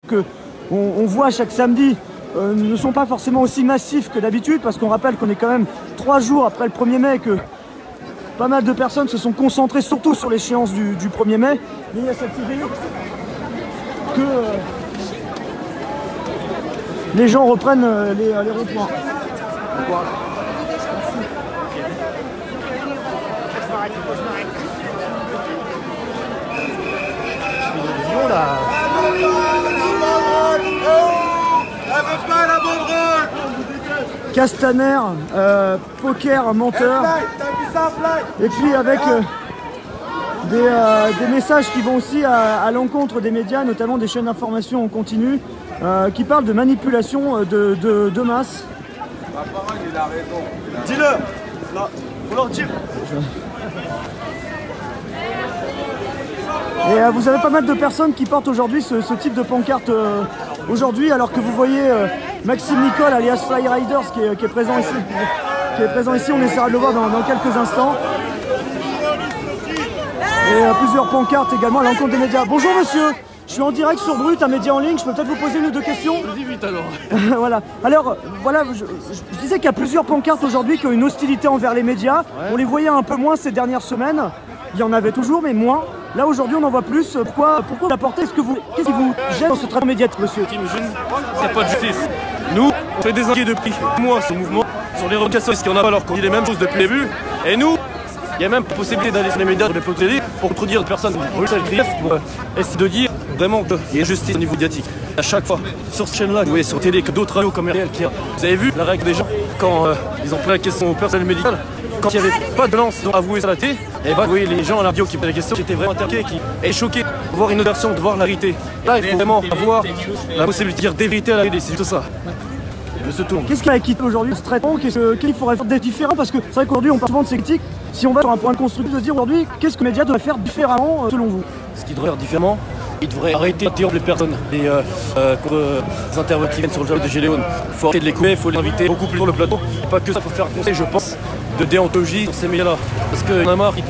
que on voit chaque samedi ne sont pas forcément aussi massifs que d'habitude, parce qu'on rappelle qu'on est quand même 3 jours après le 1er mai, que pas mal de personnes se sont concentrées surtout sur l'échéance du 1er mai. Mais il y a cette idée que les gens reprennent les ronds-points. Castaner, poker, menteur, et puis avec des messages qui vont aussi à l'encontre des médias, notamment des chaînes d'information en continu, qui parlent de manipulation de masse. Dis-le, faut leur dire. Et vous avez pas mal de personnes qui portent aujourd'hui ce type de pancarte aujourd'hui, alors que vous voyez Maxime Nicole alias Fly Riders qui est présent ici. On essaiera de le voir dans quelques instants. Et plusieurs pancartes également à l'encontre des médias. Bonjour monsieur, je suis en direct sur Brut, un média en ligne, je peux peut-être vous poser une ou deux questions? Vas-y vite alors. Voilà. Alors, voilà, je disais qu'il y a plusieurs pancartes aujourd'hui qui ont une hostilité envers les médias. Ouais. On les voyait un peu moins ces dernières semaines. Il y en avait toujours, mais moins. Là, aujourd'hui, on en voit plus. Pourquoi vous l'apportez? Qu'est-ce qui vous gêne dans ce traitement médiatique, monsieur? C'est pas de justice. Nous, on fait des inquiets depuis mois ce mouvement sur les revendications, parce qu'il n'y en a pas, alors qu'on dit les mêmes choses depuis le début. Et nous, il y a même possibilité d'aller sur les médias, sur les plateaux télé, pour contredire des personnes pour essayer de dire vraiment qu'il y a justice au niveau médiatique. À chaque fois, sur cette chaîne-là, vous voyez sur télé que d'autres radios comme RTL, vous avez vu la règle des gens quand ils ont pris la question au personnel médical, quand il n'y avait pas de lance, ils ont avoué ça à la télé, et bah vous voyez les gens à la radio qui posaient la question, qui étaient vraiment interqués, qui étaient choqués de voir une autre version, de voir la vérité. Là, il faut vraiment avoir la possibilité de dire des vérités à la vérité, c'est juste ça. Qu'est-ce qui a quitté aujourd'hui ce traitement? Qu'il faudrait faire d'être différent? Parce que c'est vrai qu'aujourd'hui on parle souvent de ces critiques. Si on va sur un point constructif, de dire aujourd'hui qu'est-ce que les médias devraient faire différemment selon vous? Ce qu'ils devraient faire différemment, ils devraient arrêter d'interrompre les personnes, les intervenants qui viennent sur le job de Géléon. Il faut arrêter de les couper, il faut les inviter beaucoup plus sur le plateau. Pas que ça, il faut faire un conseil, je pense, de déontologie sur ces médias-là. Parce qu'il y en a marre, ils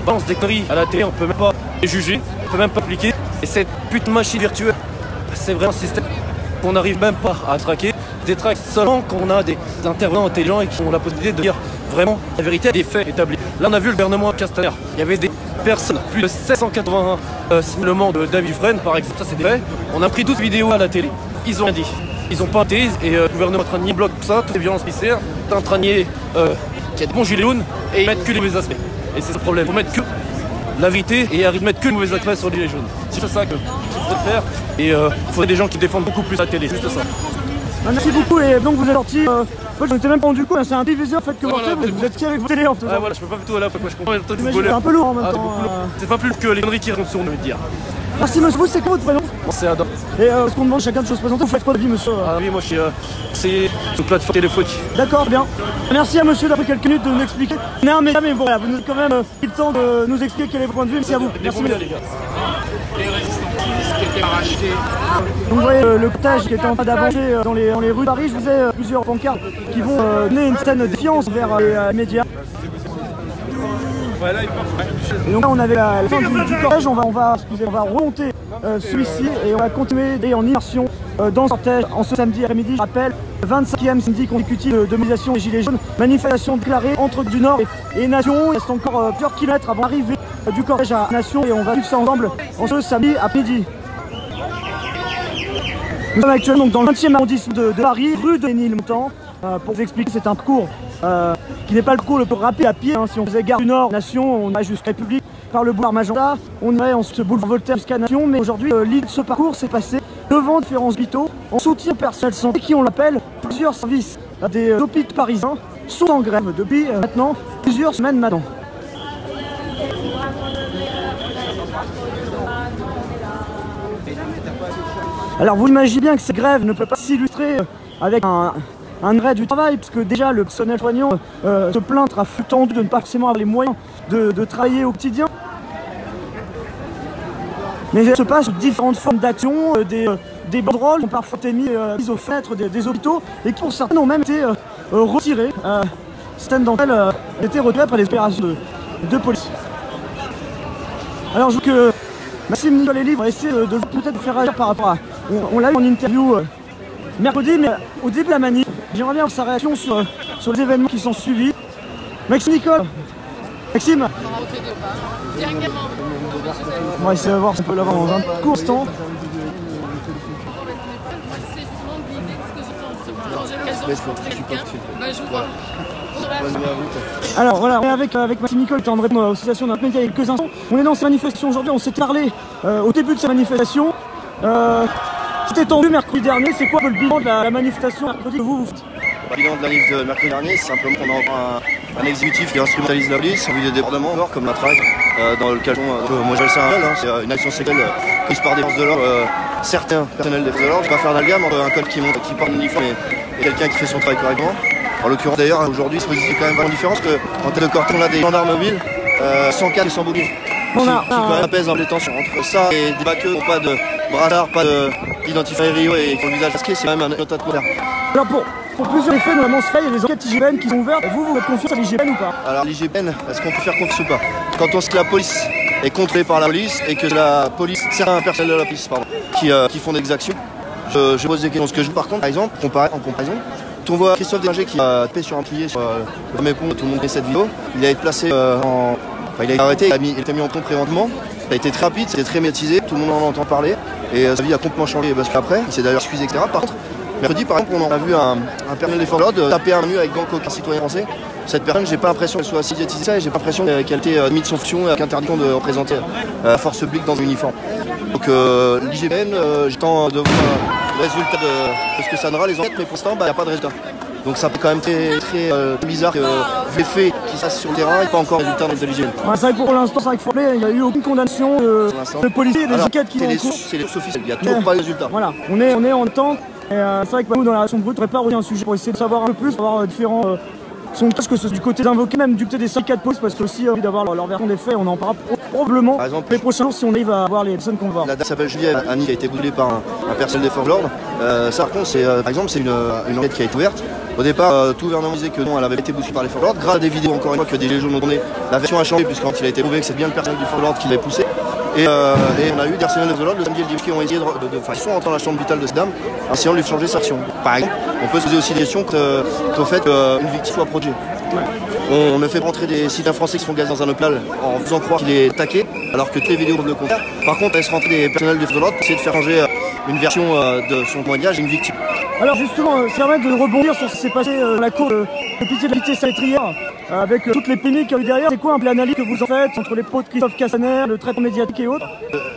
balancent des conneries à la télé, on peut même pas les juger, on peut même pas appliquer. Et cette putain de machine virtuelle, c'est vraiment un système qu'on n'arrive même pas à traquer. Détraque seulement quand on a des intervenants intelligents et qui ont la possibilité de dire vraiment la vérité des faits établis. Là on a vu le gouvernement Castaner, il y avait des personnes, plus de 781 signalements de David Fresne par exemple, ça c'est des faits. On a pris 12 vidéos à la télé, ils ont rien dit. Ils ont pas été, et le gouvernement est en train de nier bloc tout ça, toutes les violences policières, en train de nier qu'il y a des bons gilets jaunes et ils mettent que les mauvais aspects. Et c'est le problème, il faut mettre que la vérité et arrêter de mettre que les mauvais aspects sur les gilets jaunes. C'est ça que je faut faire, et il faudrait des gens qui défendent beaucoup plus la télé, juste ça. Merci beaucoup, et donc vous êtes sorti, je m'étais même pas rendu compte, c'est un diviseur en fait que vous êtes qui avec vos télé en faisant. Ah voilà, je peux pas tout à la fois, je comprends c'est un peu lourd en même temps. C'est pas plus que les conneries qui rentrent sur nous, je veux dire. Merci monsieur, vous c'est quoi votre prénom? C'est Adam. Et ce qu'on demande chacun de se présenter, vous faites quoi de vie monsieur? Ah oui, moi je suis une plateforme téléphonique. D'accord, bien. Merci à monsieur d'avoir pris quelques minutes de nous expliquer. On est un média, mais voilà, vous nous avez quand même pris le temps de nous expliquer quel est votre point de vue. Merci à vous. Merci les gars. Donc vous voyez le cortège qui était en train d'avancer dans les rues de Paris. Je vous ai plusieurs pancartes qui vont donner une certaine défiance vers les médias. Et donc là on avait la fin du cortège, on va remonter celui-ci et on va continuer en immersion dans ce cortège en ce samedi après-midi. Je rappelle, 25e samedi consécutif de mobilisation des Gilets jaunes, manifestation déclarée entre du Nord et Nation. Il reste encore plusieurs kilomètres avant l'arrivée du cortège à Nation et on va vivre ça ensemble en ce samedi après-midi. Nous sommes actuellement donc dans le 20e arrondissement de Paris, rue de Ménilmontant. Pour vous expliquer, c'est un parcours qui n'est pas le parcours le plus rapide à pied. Hein. Si on faisait gare du Nord, Nation, on irait jusqu'à République par le boulevard Magenta. On irait en ce boulevard Voltaire jusqu'à Nation. Mais aujourd'hui, l'idée de ce parcours s'est passé devant différents hôpitaux en soutien au personnel de santé qui, on l'appelle, plusieurs services des hôpitaux parisiens sont en grève depuis maintenant plusieurs semaines maintenant. Alors vous imaginez bien que ces grèves ne peuvent pas s'illustrer avec un arrêt du travail, parce que déjà le personnel soignant se plaint à flux tendu de ne pas forcément avoir les moyens de travailler au quotidien. Mais il se passe différentes formes d'action, des banderoles qui ont parfois été mises aux fenêtres des hôpitaux et qui pour certaines ont même été retirées. Certaines d'entre elles ont été retirées après les opérations de police. Alors je veux que Maxime Nicole va essayer de peut-être faire réagir par rapport on l'a eu en interview mercredi, mais au début de la manif, j'aimerais bien avoir sa réaction sur les événements qui sont suivis. Maxime Nicole. Maxime. On va essayer de voir si on peut l'avoir dans un court instant. Alors voilà, on est avec Maxime Nicole qui est en train de répondre aux associations d'un média il y a quelques instants. On est dans ces manifestations aujourd'hui, on s'est parlé au début de ces manifestations. C'était tendu mercredi dernier, c'est quoi le bilan de la manifestation mercredi que vous faites? Le bilan de la manif de mercredi dernier, c'est simplement qu'on a un exécutif qui instrumentalise la police, envie de débordement, comme matraque, dans le cas moi j'appelle ça un col, c'est une action sexuelle prise par des forces de l'ordre, certains personnels des forces de l'ordre. Je ne vais pas faire d'amalgame entre un col qui monte, qui porte l'uniforme et quelqu'un qui fait son travail correctement. En l'occurrence d'ailleurs, aujourd'hui, c'est quand même vraiment différent parce qu'en tête de cortège, on a des gendarmes mobiles, sans cadre et sans bouclier. Qui quand même apaisent les tensions. Entre ça et des baqueux qui n'ont pas de brassard, pas d'identifiant Rio et qui ont le visage masqué, c'est quand même un état de colère. Alors pour plusieurs effets, normalement se fait, il y a des enquêtes IGPN qui sont ouvertes. Vous faites confiance à l'IGPN ou pas? Alors l'IGPN, est-ce qu'on peut faire confiance ou pas? Quand on sait que la police est contrôlée par la police et que la police, certains personnels de la police, qui font des exactions, je pose des questions. Ce que je par contre, par exemple, en comparaison, on voit Christophe Deslinger qui a tapé sur un plié sur le premier pont, tout le monde fait cette vidéo. Il a été placé il a été arrêté, il a été mis en compte préventivement. Ça a été très rapide, c'était très médiatisé, tout le monde en entend parler. Et sa vie a complètement changé parce qu'après, il s'est d'ailleurs excusé, etc. Par contre, mercredi, par exemple, on a vu un personnel des forces de l'ordre taper un mur avec gants qu'aucun citoyen français. Cette personne, j'ai pas l'impression qu'elle soit assez médiatisée, j'ai pas l'impression qu'elle ait été mise de son fonction avec interdiction de représenter la force publique dans un uniforme. Donc l'IGPN, j'attends de voir le résultat de ce que ça donnera les enquêtes, mais pour l'instant, il n'y a pas de résultat. Donc ça fait quand même très bizarre que les faits qui se passent sur le terrain et pas encore de résultat de l'IGPN. Ouais, c'est vrai que pour l'instant, c'est vrai qu'il faut appeler, il n'y a eu aucune condamnation de policiers, des enquêtes qui sont en cours. C'est les officiels, il n'y a toujours pas de résultat. Voilà, on est en temps. Et c'est vrai que nous, dans la réaction brute, on n'aurait pas reçu un sujet pour essayer de savoir un peu plus, avoir différents sondages, que ce soit du côté d'invoquer, même du côté des syndicats de police, parce que aussi envie d'avoir leur version des faits, on en parlera probablement les prochains jours si on arrive à voir les personnes qu'on va voir. La dame s'appelle Juliette Annie, qui a été boulée par un personnel des forces de l'ordre. Ça, par contre, par exemple, c'est une enquête qui a été ouverte. Au départ, tout le gouvernement disait que non, elle avait été bousculée par les forces de l'ordre. Grâce à des vidéos, encore une fois, que des gilets jaunes ont donné, la version a changé, puisque quand il a été prouvé que c'est bien le personnel du force de l'ordre qui l'avait poussé. Et on a eu des personnels de l'ordre le samedi et le dimanche qui ont essayé ils sont rentrés dans la chambre vitale de cette dame, en essayant de lui changer sa version. Par exemple, on peut se poser aussi des questions au fait qu'une victime soit protégée. On ne fait pas rentrer des citoyens français qui se font gazer dans un hôpital en faisant croire qu'il est attaqué, alors que toutes les vidéos prouvent le contraire. Par contre, on laisse rentrer des personnels de l'ordre pour essayer de faire changer une version de son témoignage à une victime. Alors justement, ça permet de rebondir sur ce qui s'est passé à la cour de pitié de la Cité Salpêtrière, avec toutes les péniques qu'il y a eu derrière. C'est quoi un peu l'analyse que vous en faites entre les propos de Christophe Castaner, le traitement médiatique et autres?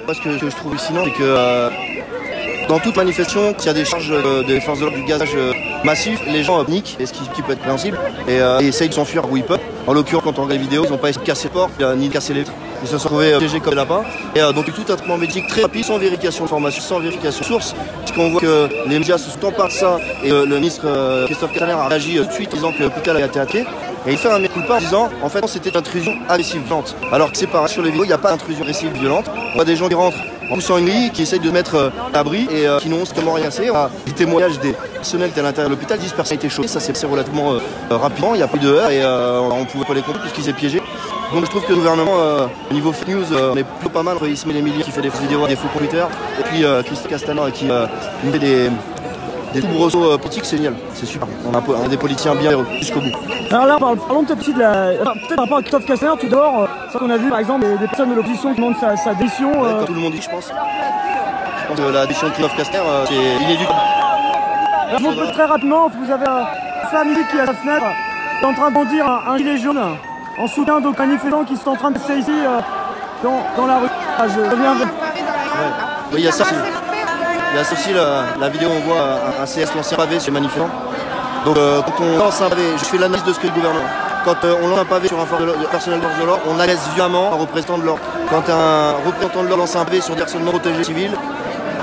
Moi, ce que je trouve hallucinant, c'est que dans toute manifestation, s'il y a des charges des forces de l'ordre du gazage massif, les gens paniquent, et ce qui peut être préhensible, et essayent de s'enfuir où ils peuvent. En l'occurrence, quand on regarde les vidéos, ils n'ont pas essayé de casser les portes, ni de casser les vitres. Ils se sont trouvés piégés comme des lapins. Et donc tout un traitement médiatique très rapide, sans vérification de formation, sans vérification de source. Puisqu'on voit que les médias se sont emparés de ça, et le ministre Christophe Castaner a réagi tout de suite, disant que l'hôpital a été attaqué. Et il fait un mea culpa en disant en fait c'était une intrusion agressive violente. Alors que c'est pareil sur les vidéos, il n'y a pas d'intrusion agressive violente. On voit des gens qui rentrent en poussant une grille, qui essayent de mettre à l'abri et qui n'ont strictement rien fait. On a des témoignages des personnels qui étaient à l'intérieur de l'hôpital, 10 personnes ont été choquées, ça s'est passé relativement rapidement, il n'y a plus de heures et on ne pouvait pas les compter puisqu'ils étaient piégés. Donc je trouve que le gouvernement, au niveau fake news, on est plutôt pas mal entre Ismaël Emilien qui fait des vidéos, des faux computers, et puis Christophe Castaner qui nous fait des soubresauts politiques, c'est génial, c'est super. On a des politiciens bien héros jusqu'au bout. Alors là, parlons peut-être aussi de peut-être par rapport à Christophe Castaner, tout d'abord, ça qu'on a vu par exemple des personnes de l'opposition qui demandent sa démission. Comme tout le monde dit, je pense. Je pense que la décision de Christophe Castaner, c'est inéluctable. Alors, très rapidement, vous avez une femme ici qui est à la fenêtre, qui est en train de bondir un gilet jaune en soutien d'aucun manifestants qui sont en train de passer ici dans la rue. Ah, je reviens. Ouais. Oui, il y a ça aussi. Il y a aussi la vidéo où on voit un CS lancer un pavé sur les manifestants. Donc quand on lance un pavé, je fais l'analyse de ce que le gouvernement. Quand on lance un pavé sur un personnel de l'ordre, on agresse violemment un représentant de l'ordre. Quand un représentant de l'ordre lance un pavé sur des personnes non protégées civiles,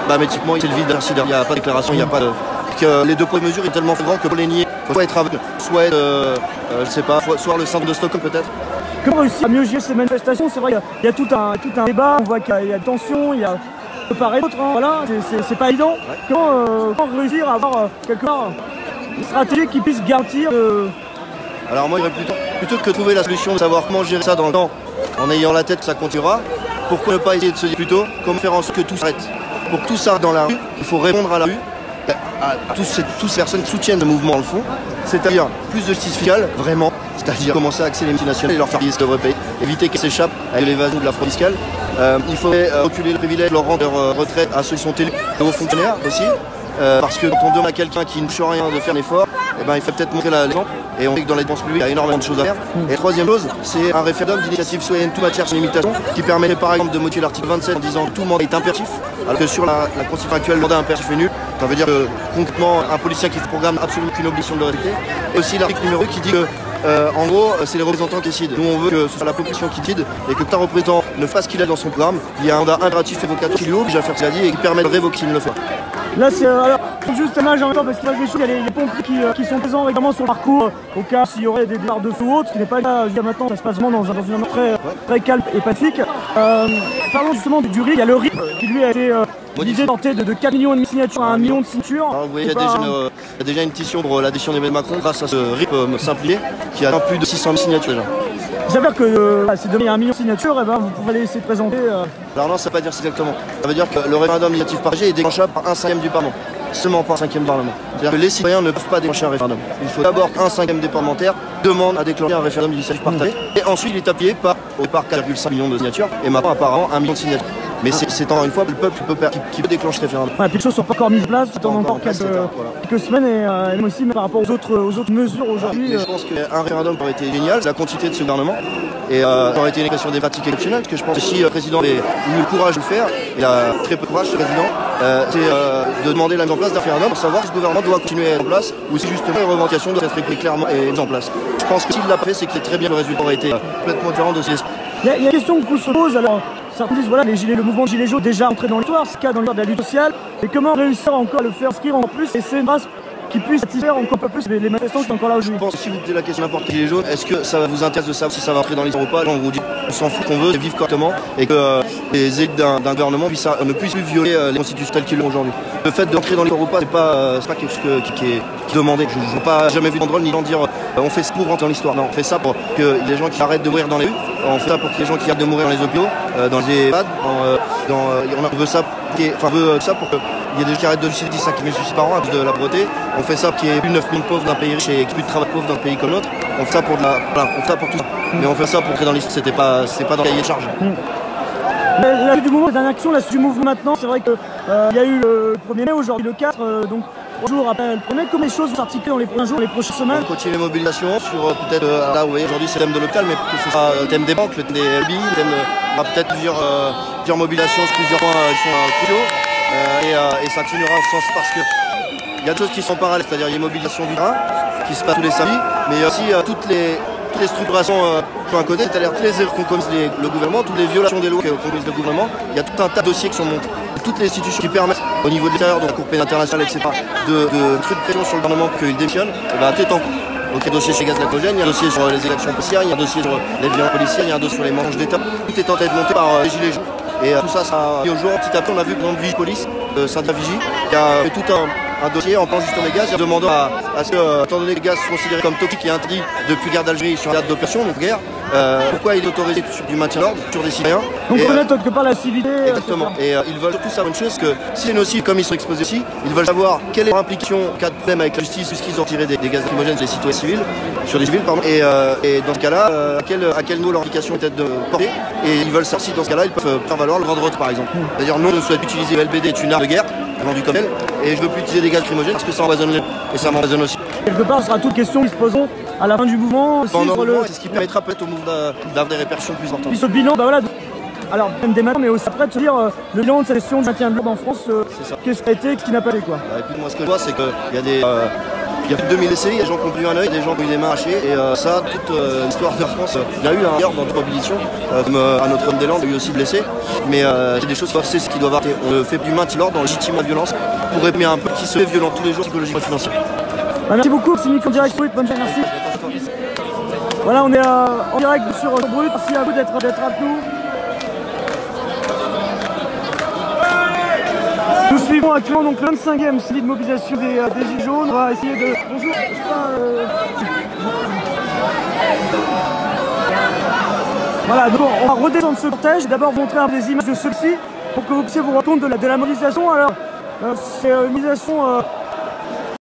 bah métiquement c'est le vide. Il n'y a pas de déclaration, il n'y a pas de. Que les deux poids de mesure est tellement flagrant que pour les nier, il faut soit être aveugle, soit être, je sais pas, soit le centre de Stockholm peut-être. Comment réussir à mieux gérer ces manifestations? C'est vrai qu'il y a tout un débat, on voit qu'il y a tension, il y a de part et d'autre, hein. Voilà, c'est pas évident. Ouais. Comment réussir à avoir quelque part une stratégie qui puisse garantir Alors moi, plutôt que de trouver la solution de savoir comment gérer ça dans le temps, en ayant la tête que ça continuera, pourquoi ne pas essayer de se dire plutôt comment faire en sorte que tout s'arrête? pour que tout ça dans la rue, il faut répondre à la rue, à toutes ces personnes qui soutiennent le mouvement dans le fond, c'est-à-dire plus de justice fiscale, vraiment, c'est-à-dire commencer à axer les multinationales et leur faire payer ce qu'ils devraient payer, éviter qu'elles s'échappent avec l'évasion de la fraude fiscale. Il faudrait reculer le privilège de leur rendre leur retraite à ceux qui sont élus, aux fonctionnaires aussi. Parce que quand on demande à quelqu'un qui ne touche rien de faire un effort, eh ben, il faut peut-être montrer l'exemple. Et on sait que dans la dépense publique, il y a énormément de choses à faire. Et troisième chose, c'est un référendum d'initiative citoyenne toute matière sans limitation qui permettrait par exemple de modifier l'article 27 en disant que tout mandat est impératif, alors que sur la constitution actuelle, le mandat impératif est nul. Ça veut dire que concrètement, un policier qui se programme absolument aucune obligation de le respecter. Et aussi l'article numéro 2 qui dit que en gros, c'est les représentants qui décident. Nous, on veut que ce soit la population qui décide et que tout un représentant ne fasse ce qu'il a dans son programme. Il y a un mandat impératif évocateur qui lui oblige à faire ce qu'il a dit et qui permet de révoquer s'il ne le fait. Là, c'est alors juste un image en même temps parce qu'il y a des choses, il y a les pompiers qui sont présents régulièrement sur le parcours au cas s'il y aurait des départs de feu ou autre, ce qui n'est pas le cas jusqu'à maintenant. Ça se passe vraiment dans un environnement très calme et pacifique. Parlons justement du RIP. Il y a le RIP qui lui a été l'idée portée de 4 millions et demi de signatures à 1 million de signatures. Alors, vous voyez, il y a déjà une pétition pour l'adhésion d'Emmanuel Macron grâce à ce RIP simplifié qui a plus de 600 000 signatures déjà. Ça veut dire que si demain il y a 1 million de signatures, eh ben, vous pouvez aller essayer de présenter. Alors non, ça ne veut pas dire ça exactement. Ça veut dire que le référendum d'initiative partagée est déclenchable par 1/5 du Parlement. Seulement par 1/5 du Parlement. C'est-à-dire que les citoyens ne peuvent pas déclencher un référendum. Il faut d'abord 1/5 des parlementaires demande à déclencher un référendum d'initiative partagée. Et ensuite il est appuyé par au départ 4,5 millions de signatures et maintenant apparemment 1 million de signatures. Mais c'est encore une fois le peuple qui peut déclencher le référendum. Ouais, puis les choses ne sont pas encore mises en place, il encore quelques semaines et même aussi par rapport aux autres mesures aujourd'hui. Je pense qu'un référendum aurait été génial, c'est la continuité de ce gouvernement. Et ça aurait été une question des pratiques exceptionnelles, parce que je pense que si le président a eu le courage de le faire, il a très peu de courage ce président, c'est de demander la mise en place d'un référendum pour savoir si ce gouvernement doit continuer à être en place ou si justement les revendications doivent être répliquées clairement et mises en place. Je pense que s'il l'a fait, c'est que très bien le résultat aurait été complètement différent de ce qu'il Il y a une question que se pose, alors certains disent voilà, le mouvement de Gilets jaunes déjà entré dans l'histoire, ce cas dans l'histoire de la lutte sociale, et comment réussir encore à le faire inscrire encore plus et c'est une race qui puisse satisfaire encore un peu plus les manifestants qui sont encore là aujourd'hui. Je pense que si vous posez la question n'importe qui Gilets jaunes, est-ce que ça vous intéresse de savoir si ça va entrer dans l'histoire ou pas? On vous dit on s'en fout qu'on veut, c'est vivre correctement et que les élites d'un gouvernement ne puissent plus violer les constitutions telles qu'ils l'ont aujourd'hui. Le fait d'entrer dans l'histoire ou pas, c'est pas quelque chose qui est demandé. Je n'ai pas jamais vu d'endroit ni gens dire on fait ça pour rentrer dans l'histoire. Non, on fait ça pour que les gens qui arrêtent de mourir dans les rues, on fait ça pour que les gens qui arrêtent de mourir dans les hôpitaux, dans les EHPAD, on veut ça pour que il y a des gens qui arrêtent de suicider 5 000 suicides par an à cause de la pauvreté. On fait ça pour qu'il y ait plus de 9 000 pauvres d'un pays riche et plus de travail pauvre d'un pays comme l'autre. On fait ça pour on fait ça pour tout ça. Mais on fait ça pour entrer dans l'histoire, c'est pas dans le cahier de charge. La suite du mouvement, la dernière action, la suite du mouvement maintenant, c'est vrai qu'il y a eu le 1er mai, aujourd'hui le 4, donc 3 jours après le 1er. Comment les choses vont s'articuler dans les prochains jours, les prochaines semaines? On continue les mobilisations sur peut-être, là vous voyez aujourd'hui c'est le thème de l'hôpital, mais que ce sera le thème des banques, le thème des LBI, le thème on aura peut-être plusieurs mobilisations, plusieurs points qui sont cruciaux. Et ça continuera en ce sens parce que il y a des choses qui sont parallèles, c'est-à-dire il y a une mobilisation du terrain qui se passe tous les samedis, mais il y a aussi toutes les structurations qui sont à côté, c'est-à-dire tous les erreurs qu'ont commises le gouvernement, toutes les violations des lois qu'ont commises le gouvernement. Il y a tout un tas de dossiers qui sont montés. Toutes les institutions qui permettent au niveau de l'extérieur, de la Cour pénale internationale, etc., de trucs de pression sur le gouvernement pour qu'il démissionne, et bien tout est en cours. Donc il y a un dossier sur les gaz lacrymogènes, il y a un dossier sur les élections policières, il y a un dossier sur les violences policières, il y a un dossier sur les mensonges d'État. Tout est en train de monter par les Gilets jaunes. Et tout ça sera mis au jour petit à petit. On a vu par exemple Vigie-Police, syndicat Vigie, qui a fait tout un dossier en planant justement les gaz, en demandant à ce que, étant donné que les gaz sont considérés comme toxiques et interdits depuis la guerre d'Algérie sur un théâtre d'opération, donc guerre, pourquoi il est autorisé sur du maintien d'ordre, sur des citoyens. Donc connaître quelque part la civilité. Exactement. Et ils veulent surtout savoir une chose, que si c'est nocif, comme ils sont exposés ici, ils veulent savoir quelle est leur implication en cas de problème avec la justice, puisqu'ils ont tiré des gaz lacrymogènes sur des citoyens civils, sur des civils, pardon. Et dans ce cas-là, à quel niveau leur implication est de porter. Et ils veulent savoir si dans ce cas-là, ils peuvent faire valoir le droit de vote par exemple. C'est-à-dire nous, on souhaite utiliser le LBD est une arme de guerre, vendu comme elle, et je veux plus utiliser des gaz lacrymogènes parce que ça empoisonne les gens. Et ça m'empoisonne aussi. Quelque part, ce sera toutes questions qui se poseront à la fin du mouvement. C'est ce qui permettra peut-être au mouvement d'avoir des répercussions plus importantes. Puis ce bilan, bah voilà. Alors, même dès maintenant, mais aussi après, de se dire le bilan de cette gestion du maintien de l'ordre en France, qu'est-ce qui a été, qu'est-ce qui n'a pas été quoi. Et puis moi, ce que je vois, c'est qu'il y a il y a plus de 2000 essais, il y a des gens qui ont perdu un œil, des gens qui ont eu des mains arrachées, et ça, toute l'histoire de France, il y a eu un meilleur dans notre mobilisation, comme à Notre-Dame-des-Landes, il y a eu aussi blessés, mais c'est des choses c'est ce qui doivent arrêter. On fait du maintien de l'ordre, on légitime la violence, pour réprimer un peuple qui se fait violent tous les jours, psychologiquement et financièrement. Merci beaucoup, c'est Nick en direct, bonne journée, merci. Voilà, on est en direct sur Brut, merci à vous d'être avec nous. Nous suivons actuellement donc le 25e samedi de mobilisation des Gilets jaunes. On va essayer de... Bonjour, Voilà, donc on va redescendre ce cortège. D'abord montrer un peu des images de ceux-ci. pour que vous puissiez vous rendre compte de la mobilisation. Alors, c'est une mobilisation